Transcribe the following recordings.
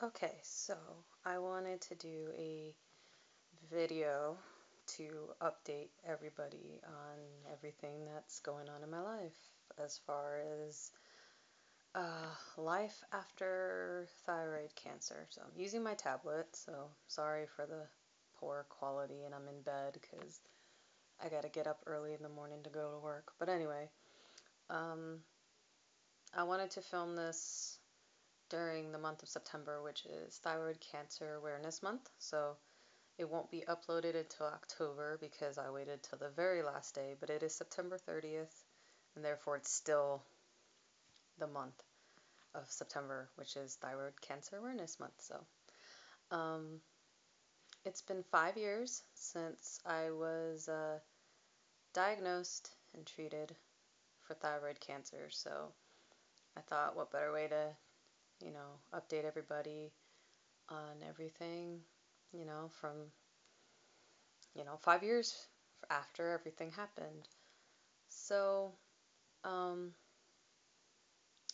Okay, so I wanted to do a video to update everybody on everything that's going on in my life as far as life after thyroid cancer. So I'm using my tablet, so sorry for the poor quality, and I'm in bed because I got to get up early in the morning to go to work. But anyway, um, I wanted to film this during the month of September, which is Thyroid Cancer Awareness Month. So it won't be uploaded until October because I waited till the very last day, but it is September 30th, and therefore it's still the month of September, which is Thyroid Cancer Awareness Month. So um, it's been 5 years since I was diagnosed and treated for thyroid cancer. So I thought, what better way to, update everybody on everything, from 5 years after everything happened. So, um,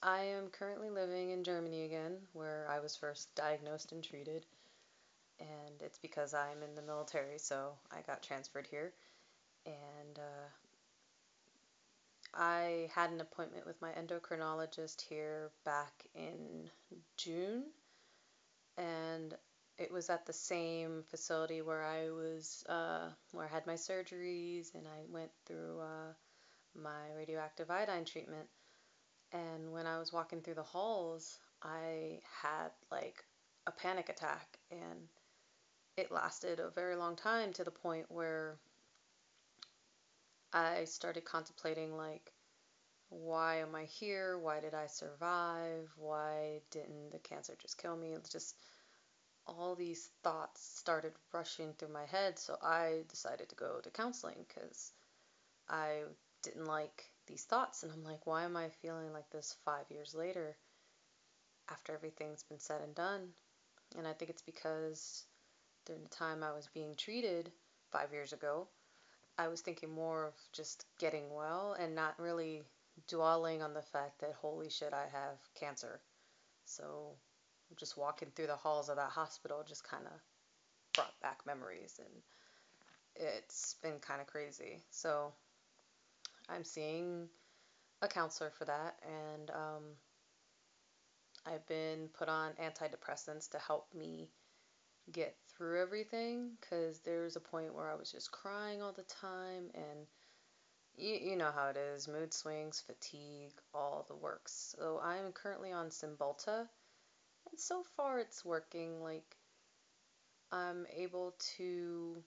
I am currently living in Germany again, where I was first diagnosed and treated, and it's because I'm in the military, so I got transferred here. And I had an appointment with my endocrinologist here back in June, and it was at the same facility where where I had my surgeries, and I went through my radioactive iodine treatment. And when I was walking through the halls, I had like a panic attack, and it lasted a very long time to the point where I started contemplating, like, why am I here? Why did I survive? Why didn't the cancer just kill me? It's just all these thoughts started rushing through my head. So I decided to go to counseling because I didn't like these thoughts. And I'm like, why am I feeling like this 5 years later after everything's been said and done? And I think it's because during the time I was being treated 5 years ago, I was thinking more of just getting well and not really dwelling on the fact that, holy shit, I have cancer. So just walking through the halls of that hospital just kind of brought back memories, and it's been kind of crazy. So I'm seeing a counselor for that, and I've been put on antidepressants to help me get through everything because there was a point where I was just crying all the time, and you know how it is, mood swings, fatigue, all the works. So I'm currently on Cymbalta, and so far it's working. Like, I'm able to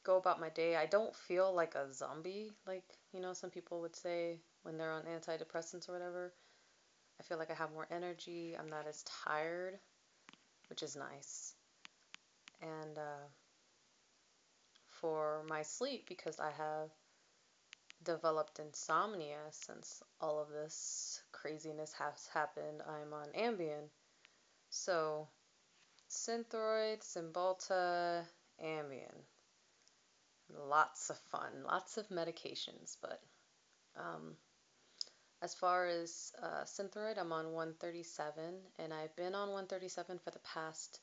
go about my day. I don't feel like a zombie, like, some people would say when they're on antidepressants or whatever. I feel like I have more energy. I'm not as tired, which is nice. And for my sleep, because I have developed insomnia since all of this craziness has happened, I'm on Ambien. So, Synthroid, Cymbalta, Ambien. Lots of fun, lots of medications, but um, as far as Synthroid, I'm on 137, and I've been on 137 for the past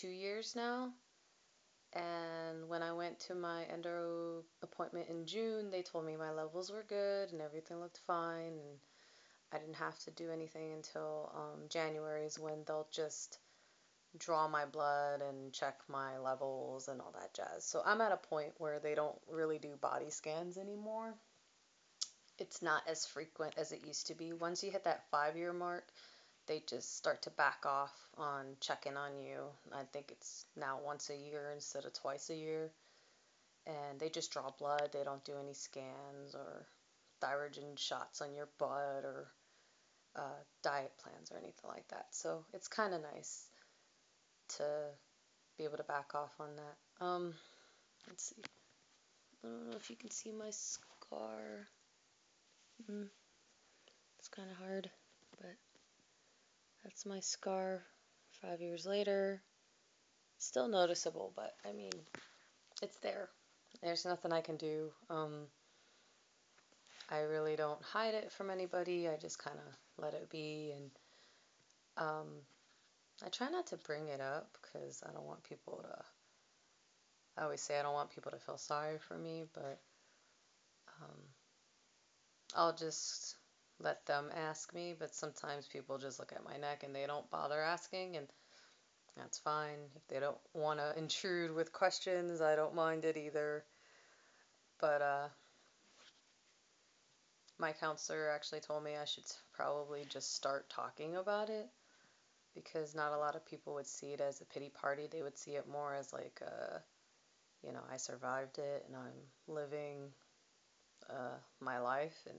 2 years now. And when I went to my endo appointment in June, they told me my levels were good and everything looked fine, and I didn't have to do anything until January is when they'll just draw my blood and check my levels and all that jazz. So I'm at a point where they don't really do body scans anymore. It's not as frequent as it used to be. Once you hit that 5 year mark, they just start to back off on checking on you. I think it's now once a year instead of twice a year. And they just draw blood. They don't do any scans or thyrogen shots on your butt or diet plans or anything like that. So it's kind of nice to be able to back off on that. Let's see. I don't know if you can see my scar. It's kind of hard, but that's my scar 5 years later. Still noticeable, but I mean, it's there. There's nothing I can do. I really don't hide it from anybody. I just kind of let it be. And I try not to bring it up because I don't want people to. I always say I don't want people to feel sorry for me, but um, I'll just let them ask me. But sometimes people just look at my neck and they don't bother asking, and that's fine. If they don't want to intrude with questions, I don't mind it either. But my counselor actually told me I should probably just start talking about it because not a lot of people would see it as a pity party. They would see it more as like, I survived it and I'm living my life, and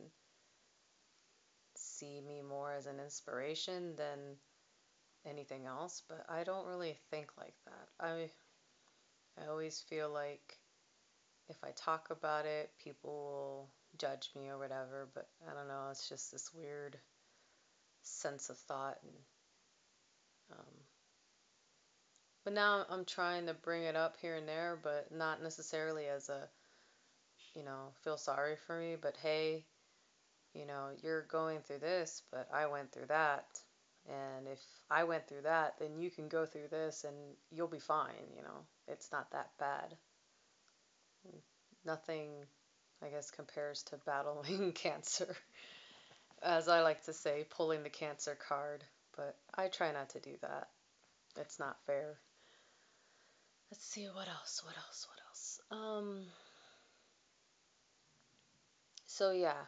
see me more as an inspiration than anything else. But I don't really think like that. I always feel like if I talk about it, people will judge me or whatever. But I don't know. It's just this weird sense of thought, and um, but now I'm trying to bring it up here and there, but not necessarily as a, feel sorry for me, but hey, you're going through this, but I went through that. And if I went through that, then you can go through this and you'll be fine. It's not that bad. Nothing, I guess, compares to battling cancer. As I like to say, pulling the cancer card. But I try not to do that. It's not fair. Let's see, what else? What else? What else? So yeah,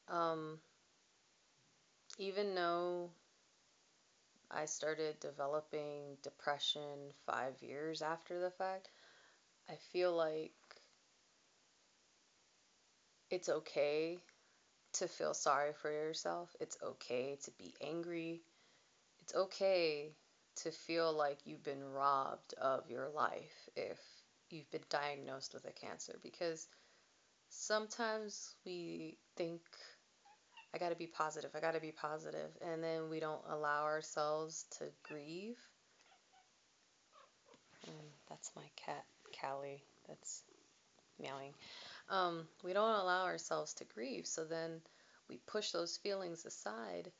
um, even though I started developing depression 5 years after the fact, I feel like it's okay to feel sorry for yourself. It's okay to be angry. It's okay to feel like you've been robbed of your life if you've been diagnosed with a cancer, because sometimes we think, I got to be positive, I got to be positive, and then we don't allow ourselves to grieve. And that's my cat, Callie, that's meowing. We don't allow ourselves to grieve, so then we push those feelings aside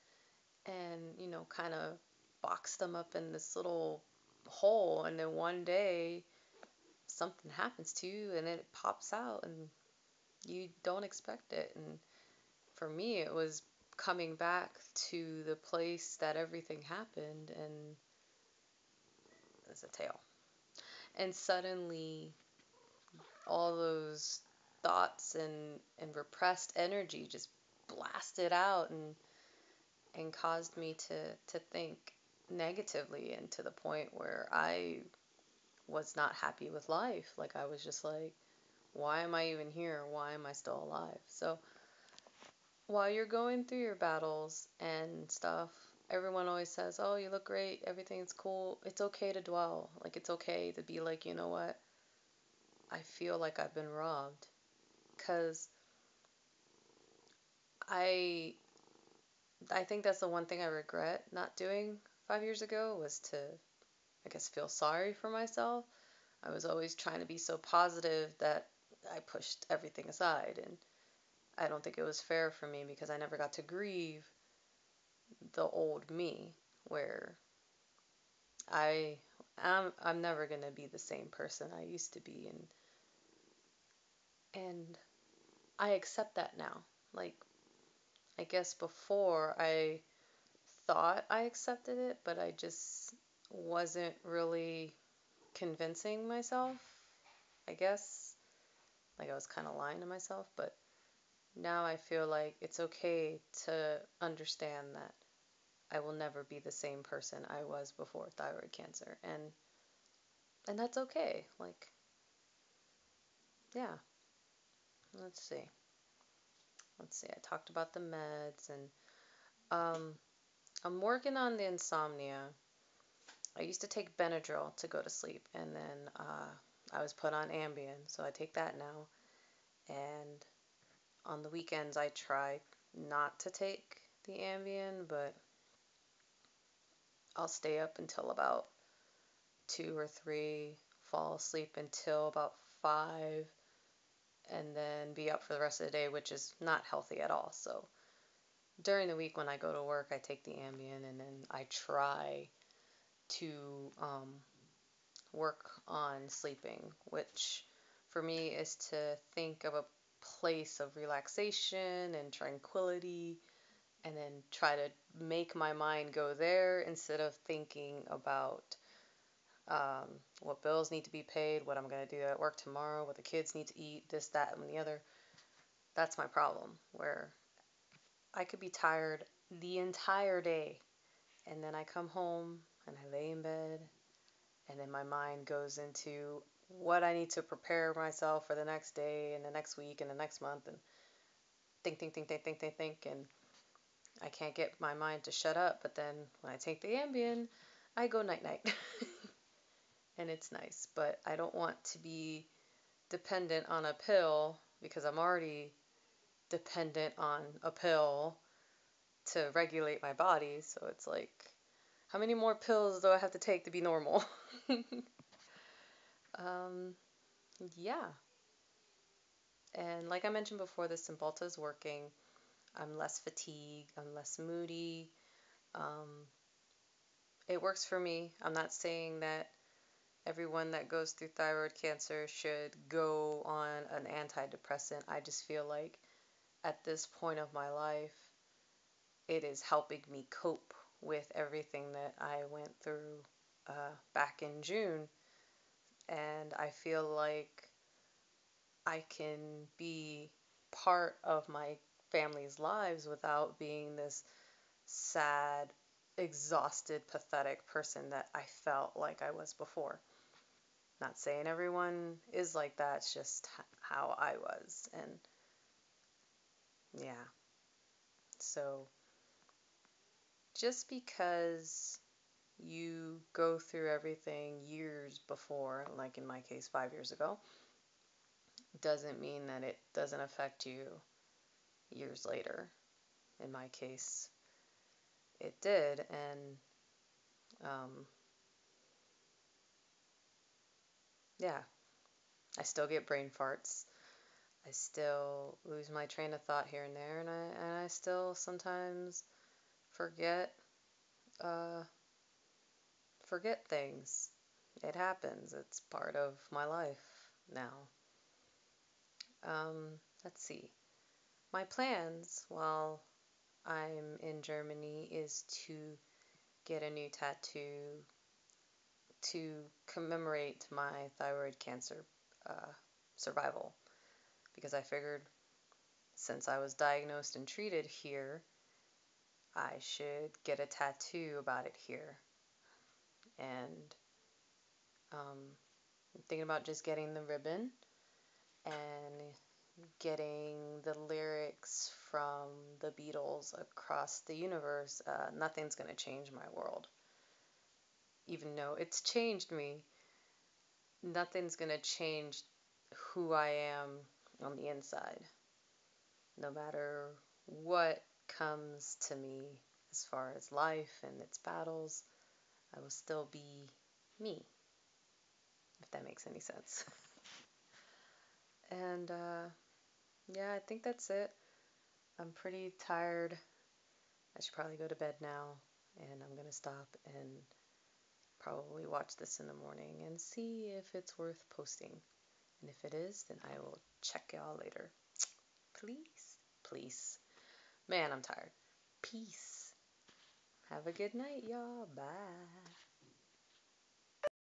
and, kind of box them up in this little hole, and then one day something happens to you and it pops out and you don't expect it. And for me, it was coming back to the place that everything happened, and there's a tail. And suddenly all those thoughts and repressed energy just blasted out and caused me to think negatively, and to the point where I was not happy with life. Like, I was just like, why am I even here? Why am I still alive? So while you're going through your battles and stuff, everyone always says, oh, you look great, everything's cool. It's okay to dwell. Like, it's okay to be like, you know what? I feel like I've been robbed. Because I I think that's the one thing I regret not doing 5 years ago, was to, I guess, feel sorry for myself. I was always trying to be so positive that I pushed everything aside, and I don't think it was fair for me because I never got to grieve the old me, where I I'm never going to be the same person I used to be, and I accept that now. Like, I guess before I thought I accepted it, but I just wasn't really convincing myself, I guess. Like, I was kind of lying to myself, but now I feel like it's okay to understand that I will never be the same person I was before thyroid cancer, and that's okay. Like, yeah. Let's see. Let's see. I talked about the meds, and um I'm working on the insomnia. I used to take Benadryl to go to sleep, and then I was put on Ambien, so I take that now. And on the weekends, I try not to take the Ambien, but I'll stay up until about 2 or 3, fall asleep until about 5, and then be up for the rest of the day, which is not healthy at all. So during the week when I go to work, I take the Ambien, and then I try to work on sleeping, which for me is to think of a place of relaxation and tranquility and then try to make my mind go there instead of thinking about um, what bills need to be paid, what I'm going to do at work tomorrow, what the kids need to eat, this, that, and the other. That's my problem, where I could be tired the entire day, and then I come home and I lay in bed, and then my mind goes into what I need to prepare myself for the next day and the next week and the next month, and think, and I can't get my mind to shut up. But then when I take the Ambien, I go night night, and it's nice. But I don't want to be dependent on a pill because I'm already dependent on a pill to regulate my body. So it's like, how many more pills do I have to take to be normal? um, yeah. And like I mentioned before, the Cymbalta is working. I'm less fatigued. I'm less moody. Um, it works for me. I'm not saying that everyone that goes through thyroid cancer should go on an antidepressant. I just feel like at this point of my life, it is helping me cope with everything that I went through back in June. And I feel like I can be part of my family's lives without being this sad, exhausted, pathetic person that I felt like I was before. Not saying everyone is like that, it's just how I was. And yeah, so just because you go through everything years before, like in my case, 5 years ago, doesn't mean that it doesn't affect you years later. In my case, it did. And um, yeah, I still get brain farts. I still lose my train of thought here and there, and I still sometimes forget uh, forget things. It happens. It's part of my life now. Let's see. My plans while I'm in Germany is to get a new tattoo to commemorate my thyroid cancer uh, survival, because I figured since I was diagnosed and treated here, I should get a tattoo about it here. And I'm thinking about just getting the ribbon and getting the lyrics from the Beatles across the universe. Nothing's going to change my world. Even though it's changed me, nothing's going to change who I am on the inside. No matter what comes to me as far as life and its battles, I will still be me, if that makes any sense. And yeah, I think that's it. I'm pretty tired. I should probably go to bed now, and I'm going to stop and probably watch this in the morning and see if it's worth posting. And if it is, then I will check y'all later. Please, please. Man, I'm tired. Peace. Have a good night, y'all. Bye.